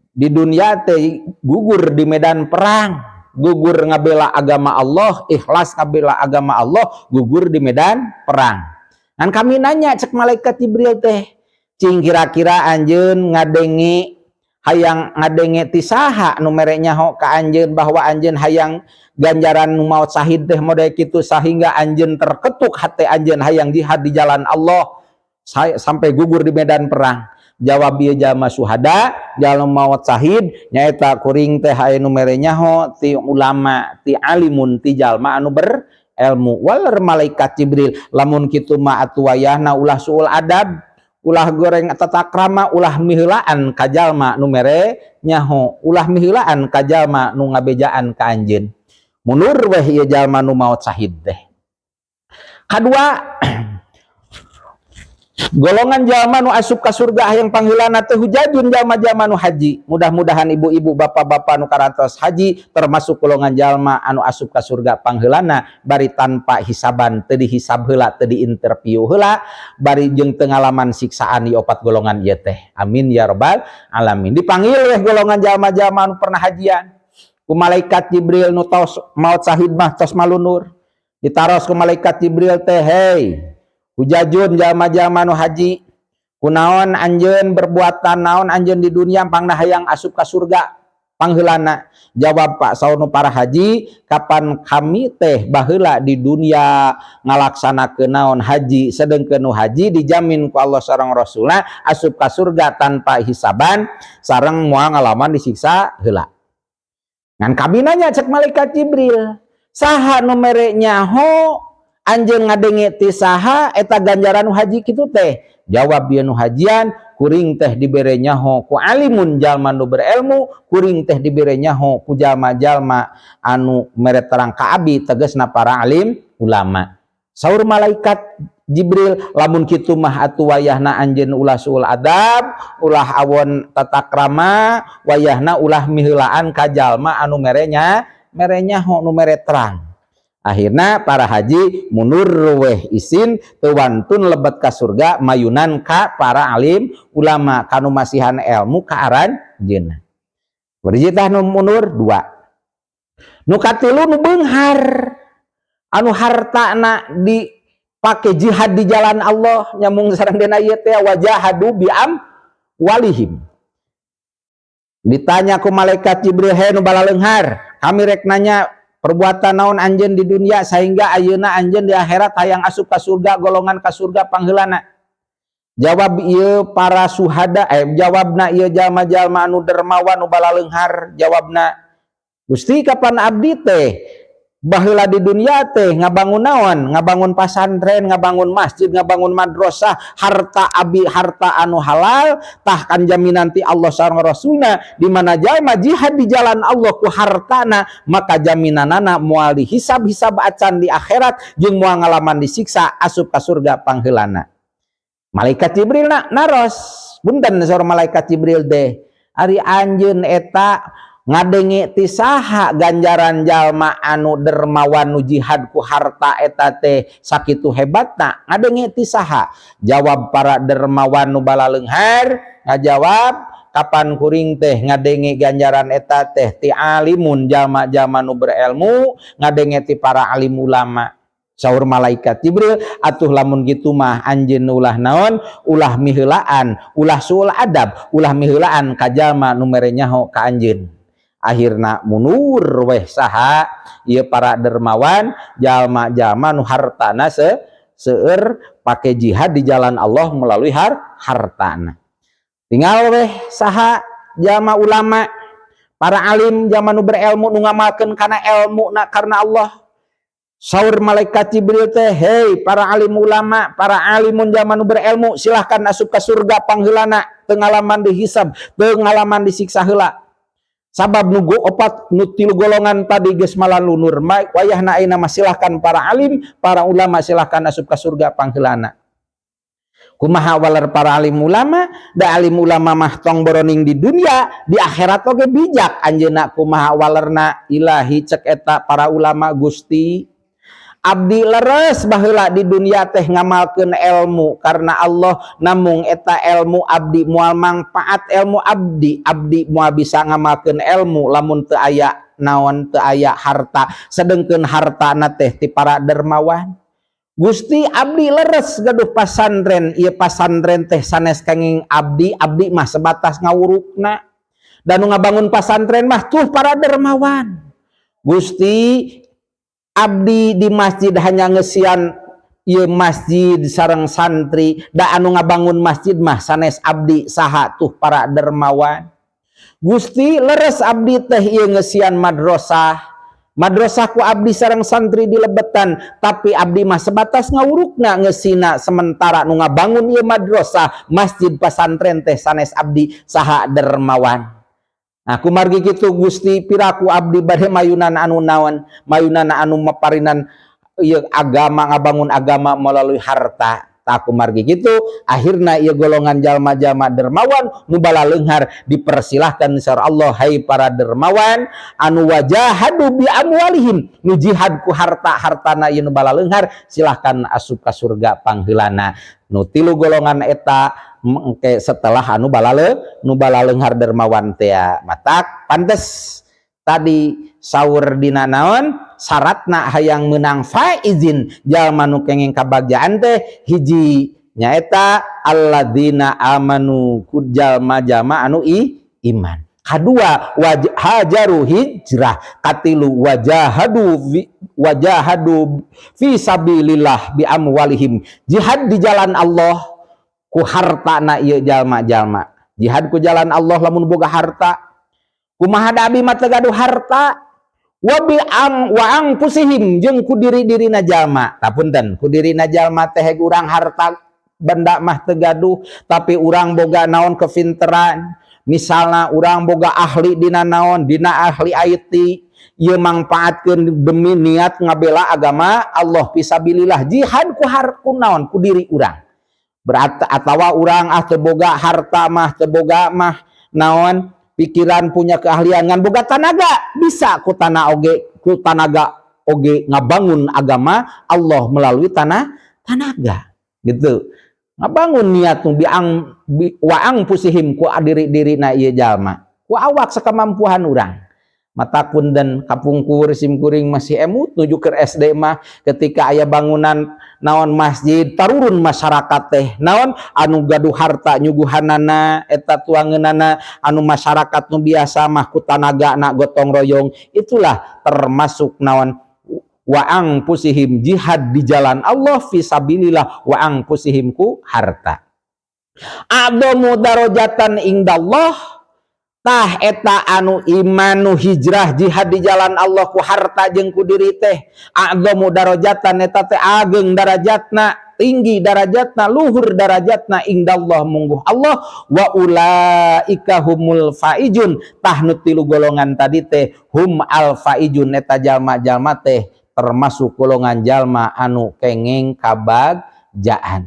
[SPEAKER 1] di dunia teh gugur di medan perang, gugur ngabela agama Allah, ikhlas ngabela agama Allah, gugur di medan perang." Dan kami nanya cek malaikat Jibril teh, "Cing kira-kira anjeun hayang ngadenge ti saha nu mere nyaho ka anjeun bahwa anjeun hayang ganjaran nu maot syahid teh model kitu sehingga anjeun terketuk hate anjeun hayang jihad di jalan Allah sampai gugur di medan perang?" Jawab ieu jalma syuhada, jalma maot syahid nyaeta kuring teh aya nu mere nyaho ti ulama, ti alimun, ti jalma anu ilmu. Waler malaikat Jibril lamun kitu mah atuh wayahna ulah suul adab, ulah goreng tata krama, ulah miheulaan ka jalma nu mere nyaho, ulah miheulaan ka jalma nu ngabejaan ka anjeun. Mundur weh ieu jalma nu maot syahid teh. Kadua, golongan jalma nu asup ka surga hayang pangheulana teh hujajun, jalma-jalma nu haji. Mudah-mudahan ibu-ibu bapak-bapak nu karantos haji termasuk golongan jalma anu asup ka surga pangheulana bari tanpa hisaban, teu dihisab heula, teu diinterview heula, bari jeung teu ngalaman siksaan ieu 4 golongan ieu teh. Amin ya rabbal alamin. Dipanggil weh golongan jalma-jalma anu pernah hajian ku malaikat Jibril nu tos maot syahid mah tos malunur. Ditaros ku malaikat Jibril teh, "Hei hujajun jalma-jalma nu haji, kunaon anjeun berbuatan naon anjeun di dunia pangna hayang asup ka surga pangheulana?" Jawab Pak saur nu para haji, "Kapan kami teh baheula di dunia ngalaksanakeun naon haji, sedengkeun nu haji dijamin ku Allah sareng Rasulna asup ka surga tanpa hisaban sareng moal ngalaman disiksa heula." ngan kabinanya cek malaikat Jibril, saha nu mere nyaho anjeun ngadenge ti saha eta ganjaran haji kitu teh? Jawab ieu nu hajian, kuring teh dibere nyaho ku alimun jalma nu berilmu, kuring teh dibere nyaho ku jalma-jalma anu mere terang ka abi, tegasna para alim ulama. Saur malaikat Jibril, lamun kitu mah atuh wayahna anjeun ulah suul adab, ulah awon tata krama, wayahna ulah miheulaan ka jalma anu merenya nyaho nu mere terang. Akhirna para haji mundur weh isin teu wantun lebet ka surga mayunan ka para alim ulama kanu masihan ilmu ka aranjeunna. Berji tah nu mundur 2. Nu katilu nu beunghar anu hartana di pakai jihad di jalan Allah, nyambung sareng dina ieu teh wajahadu biam walihim. Ditanya ku malaikat Jibril, "He nu balaleunghar, kami rek nanya perbuatan naon anjeun di dunia sehingga ayeuna anjeun di akhirat hayang asup ka surga, golongan ka surga pangheulana?" Jawab ieu para suhada, jawabna ieu jalma-jalma anu dermawan nu balaleunghar, jawabna, "Gusti kapan abdi teh baheula di dunia teh ngabangun naon? Ngabangun pasantren, ngabangun masjid, ngabangun madrasah, harta abi, harta anu halal, tah kan jaminan ti Allah sareng Rasulna, di mana jalma jihad di jalan Allah ku hartana, maka jaminanana moal dihisab-hisab acan di akhirat jeung moal ngalaman disiksa asup ka surga pangheulana." Malaikat Jibril naros, punten saur malaikat Jibril teh, ari anjeun eta ngadenge ti saha ganjaran jalma anu dermawan nu jihad ku harta eta teh sakitu hebatna, ngadenge ti saha? Jawab para dermawan nu balaleunghar, ngajawab, kapan kuring teh ngadenge ganjaran eta teh ti alimun jalma-jalma nu berilmu, ngadenge ti para alim ulama. Saur malaikat Jibril, atuh lamun kitu mah anjeun ulah naon? Ulah miheulaan, ulah suul adab, ulah miheulaan ka jalma nu mere nyaho ka anjeun. Akhirna mundur weh saha ieu para dermawan jalma-jalma nu hartana seueur pake jihad di jalan Allah melalui hartana. Tinggal weh saha jalma ulama, para alim jalma nu berilmu nu ngamalkeun kana ilmu na karena Allah. Saur malaikat Jibril teh, "Hei para alim ulama, para alimun jalma nu berilmu, silahkan asup ka surga pangheulana, teu ngalaman dihisab, teu ngalaman disiksa heula." Sabab nu opat nu 3 golongan tadi geus malalunur, wayahna ayeuna mah silahkan para alim, para ulama silahkan asup ka surga pangheulana. Kumaha waler para alim ulama? Da alim ulama mah tong boroning di dunia, di akhirat oge bijak anjeunna. Kumaha walerna? Ilahi cek eta para ulama, "Gusti, abdi leres baheula di dunia teh ngamalkeun ilmu karena Allah, namung eta ilmu abdi moal mangfaat ilmu abdi moal bisa ngamalkeun ilmu lamun teu aya naon, teu aya harta, sedengkeun hartana teh ti para dermawan. Gusti, abdi leres gaduh pasantren, ieu pasantren teh sanes kenging abdi mah sebatas ngawurukna, dan nu ngabangun pasantren mah tuh para dermawan. Gusti, abdi di masjid hanya ngesian ieu masjid sareng santri, da anu ngabangun masjid mah sanes abdi saha tuh para dermawan. Gusti, leres abdi teh ieu ngesian madrasah ku abdi sareng santri di lebetan, tapi abdi mah sebatas ngawurukna ngesina, sementara nu ngabangun ieu madrasah masjid pasantren teh sanes abdi saha dermawan. Nah, kumargi kitu Gusti, piraku abdi bade mayunan anu naon, mayunan anu maparinan ieu agama, ngabangun agama melalui harta. Tak kumargi kitu, akhirna ieu golongan jalma-jalma dermawan nu balaleunghar dipersilahkan sareng Allah, hai para dermawan anu wajahadu bi amwalihim, nu jihad ku hartana ieu nu balaleunghar, silahkan asup ka surga pangheulana. Nu 3 golongan eta engke setelah anu balaleunghar dermawan teh matak pantes tadi saur dina naon syaratna hayang menang faizin jalma nu kenging kabagjaan teh hiji nyaeta alladzina amanu ku jalma-jalma anu iman, kadua hajaru hijrah, katilu wajahadu fi sabilillah bi amwalihim, jihad di jalan Allah ku hartana ieu jalma-jalma. Jihad ku jalan Allah lamun boga harta, kumaha da abi mah teu gaduh harta, wa pusihim jeung ku diri-dirina jalma. Tapunten, ku dirina jalma teh urang harta benda mah teu gaduh, tapi urang boga naon kefinteran. Misalna urang boga ahli dina naon, dina ahli IT, ieu mangpaatkeun demi niat ngabela agama Allah fisabilillah, jihad ku naon ku diri urang. Berarti atawa urang teu boga harta mah, teu boga mah naon pikiran, punya keahlian ngan boga tanaga, bisa ku tanaga oge ngabangun agama Allah melalui tanaga gitu. Ngabangun niat nu waang pusihim ku diri-dirina ieu jalma, ku awak sakamampuan urang. Mata kundan kapungkur simkuring masih emut nuju ke SD mah ketika aya bangunan naon masjid tarurun masyarakat teh naon anu gaduh harta nyuguhanana eta tuangeunana, anu masyarakat nu biasa mah ku tanagana gotong royong. Itulah termasuk naon waang pusihim, jihad di jalan Allah fisabilillah, waang pusihim ku harta. A'dhamu darajatan indallah, tah eta anu iman nu hijrah jihad di jalan Allah ku harta jeung ku diri teh. A'dhamu darajatan eta teh ageng darajatna, tinggi darajatna, luhur darajatna indallah mungguh Allah. Wa ulaika humul faizun, tah nu tilu golongan tadi teh hum al faizun, eta jalma-jalma teh termasuk golongan jalma anu kengeng kabagjaan.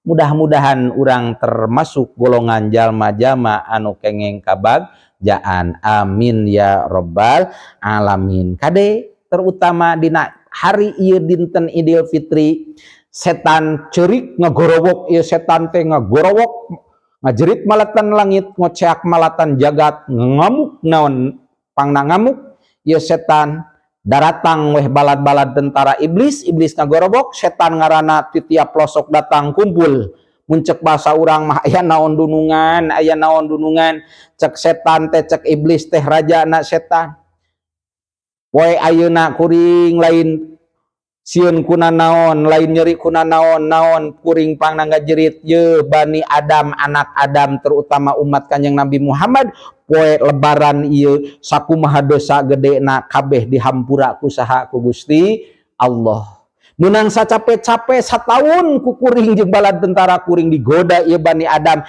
[SPEAKER 1] Mudah-mudahan urang termasuk golongan jalma-jalma anu kengeng kabagjaan. Amin ya rabbal alamin. Kade terutama dina hari ieu dinten Idul Fitri, setan ceurik ngagorowok, ieu setan teh ngagorowok, ngajerit malatan langit, ngoceak malatan jagat, ngamuk naon pangna ngamuk, ieu setan daratang weh balad-balad tentara iblis ngagorobok, setan ngaranna ti tiap pelosok datang kumpul. Muncek bahasa urang mah aya naon dunungan, cek setan teh cek iblis teh raja na setan. Poe ayeuna kuring lain sieun kuna naon, lain nyeri kuna naon kuring pangna ngajerit ye Bani Adam, anak Adam, terutama umat Kanjeng Nabi Muhammad. Poe lebaran ieu sakumaha dosa gedena kabeh dihampura ku saha, ku Gusti Allah. Menang sacape-cape sataun ku kuring jeung balad tentara kuring digoda ieu Bani Adam,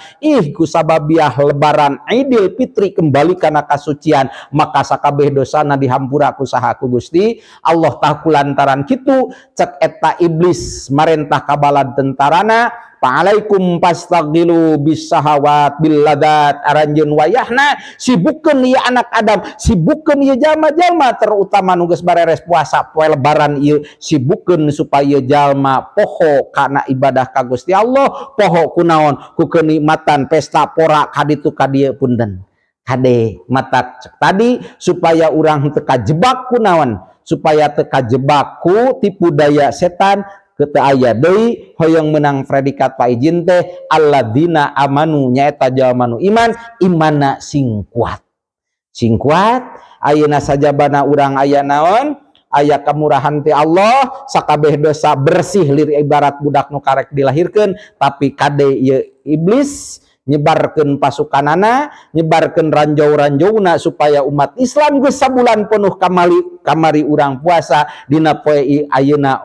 [SPEAKER 1] ku sababiah lebaran Idul Fitri kembali kana kasucian, maka sakabeh dosana dihampura ku saha, ku Gusti Allah. Tah kulantaran kitu cek eta iblis marentah ka balad tentarana, fa'alaikum fastaghfiru bisahawat billadat, aranjeun wayahna sibukkeun ieu anak Adam, sibukkeun ieu jalma-jalma terutama nu geus bareres puasa poe lebaran ieu, sibukkeun supaya jalma poho kana ibadah ka Gusti Allah, poho kunaon ku kenikmatan pesta pora kaditu kadieu punten. Kade mata cek tadi supaya urang teu kajebak kunaon, supaya teu kajebak ku tipu daya setan. Kata aya deui hoyong menang predikat paijin teh alladzina amanu, nyaeta jalma nu iman, imanna sing kuat ayeuna sajabana urang aya naon, aya kamurahan ti Allah, sakabeh dosa bersih lir ibarat budak nu karek dilahirkeun. Tapi kade ieu iblis nyebarkeun pasukanana, nyebarkeun ranjau-ranjauna supaya umat Islam geus sabulan penuh kamari urang puasa dina poe ayeuna,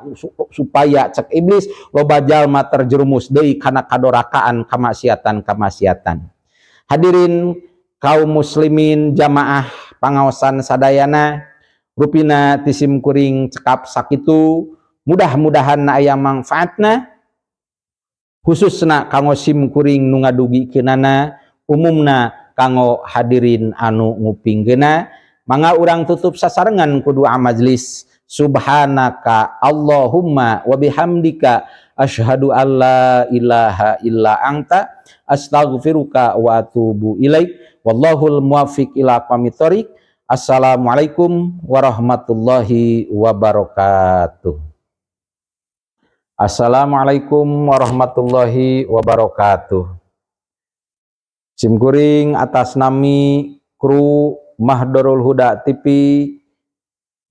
[SPEAKER 1] supaya cek iblis loba jalma terjerumus deui kana kadorakaan, kamaksiatan. Hadirin kaum muslimin jamaah pangaosan sadayana, rupina tisim kuring cekap sakitu, mudah-mudahan aya manfaatna khususna kanggo sim kuring nu ngadugikeunana, umumna kanggo hadirin anu ngupingkeuna. Mangga urang tutup sasarengan ku doa majlis. Subhanaka Allahumma wa bihamdika asyhadu alla ilaha illa anta astaghfiruka wa atubu ilaik. Wallahul muwaffiq ila aqwamit thoriq. Assalamualaikum warahmatullahi wabarakatuh. Assalamualaikum warahmatullahi wabarakatuh. Simkuring atas nami kru Mahdharul Huda TV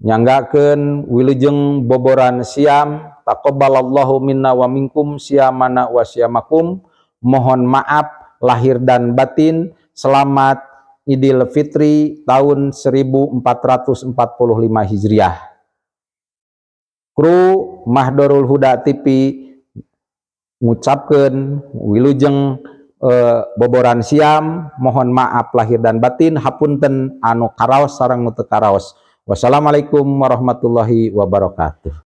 [SPEAKER 1] nyanggakeun wilujeng boboran siam, taqabbalallahu minna wa minkum siamana wa siamakum. Mohon maaf lahir dan batin. Selamat Idul Fitri tahun 1445 Hijriah. Kru Mahdorul Huda TV ngucapkeun wilujeng boboran siam, mohon maaf lahir dan batin, hapunten anu karaos sareng nu teu karaos. Wassalamualaikum warahmatullahi wabarakatuh.